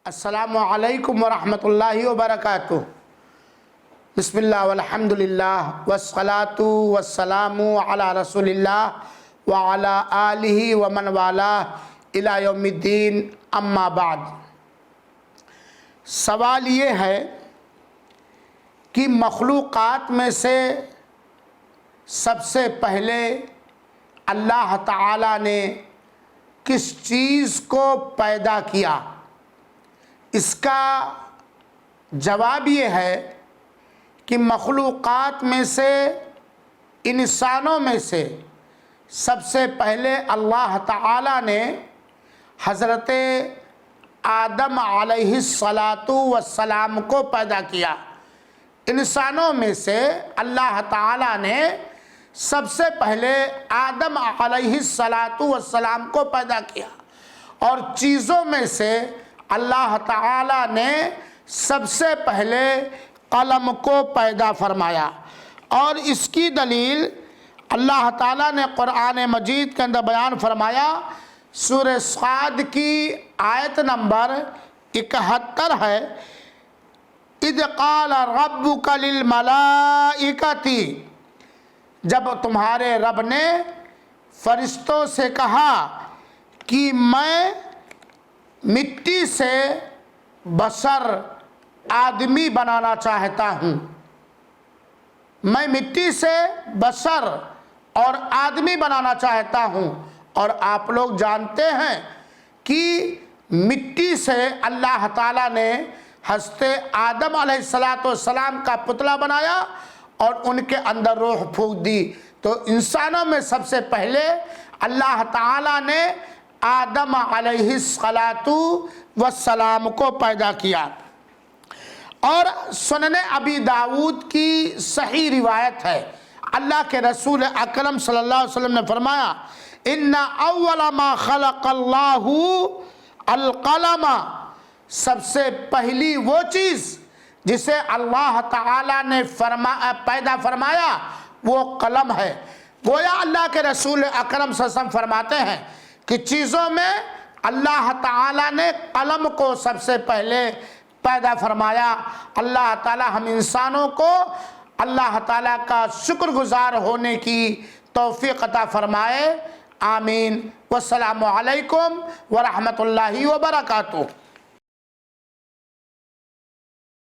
السلام علیکم ورحمۃ اللہ وبرکاتہ۔ بسم اللہ والحمد للہ والصلاة والسلام علی رسول اللہ وعلی آلہ ومن والاہ الی یوم الدین، اما بعد۔ سوال یہ ہے کہ مخلوقات میں سے سب سے پہلے اللہ تعالیٰ نے کس چیز کو پیدا کیا؟ اس کا جواب یہ ہے کہ مخلوقات میں سے، انسانوں میں سے سب سے پہلے اللہ تعالیٰ نے حضرت آدم علیہ السلام کو پیدا کیا۔ انسانوں میں سے اللہ تعالیٰ نے سب سے پہلے آدم علیہ السلام کو پیدا کیا، اور چیزوں میں سے اللہ تعالیٰ نے سب سے پہلے قلم کو پیدا فرمایا۔ اور اس کی دلیل اللہ تعالیٰ نے قرآن مجید کے اندر بیان فرمایا۔ سورہ صاد کی آیت نمبر 71 ہے، اِذْ قَالَ رَبُّكَ لِلْمَلَائِكَةِ، جب تمہارے رب نے فرشتوں سے کہا کہ میں مٹی سے بشر آدمی بنانا چاہتا ہوں، میں مٹی سے بشر اور آدمی بنانا چاہتا ہوں۔ اور آپ لوگ جانتے ہیں کہ مٹی سے اللہ تعالیٰ نے حضرت آدم علیہ السلام کا پتلا بنایا اور ان کے اندر روح پھونک دی۔ تو انسانوں میں سب سے پہلے اللہ تعالیٰ نے آدم علیہ السلام کو پیدا کیا۔ اور سنن ابی داؤد کی صحیح روایت ہے، اللہ کے رسول اکرم صلی اللہ علیہ وسلم نے فرمایا، ان اول ما خلق اللہ القلم، سب سے پہلی وہ چیز جسے اللہ تعالیٰ نے پیدا فرمایا وہ قلم ہے۔ گویا اللہ کے رسول اکرم صلی اللہ علیہ وسلم فرماتے ہیں کہ چیزوں میں اللہ تعالیٰ نے قلم کو سب سے پہلے پیدا فرمایا۔ اللہ تعالیٰ ہم انسانوں کو اللہ تعالیٰ کا شکر گزار ہونے کی توفیق عطا فرمائے، آمین۔ والسلام علیکم ورحمۃ اللہ وبرکاتہ۔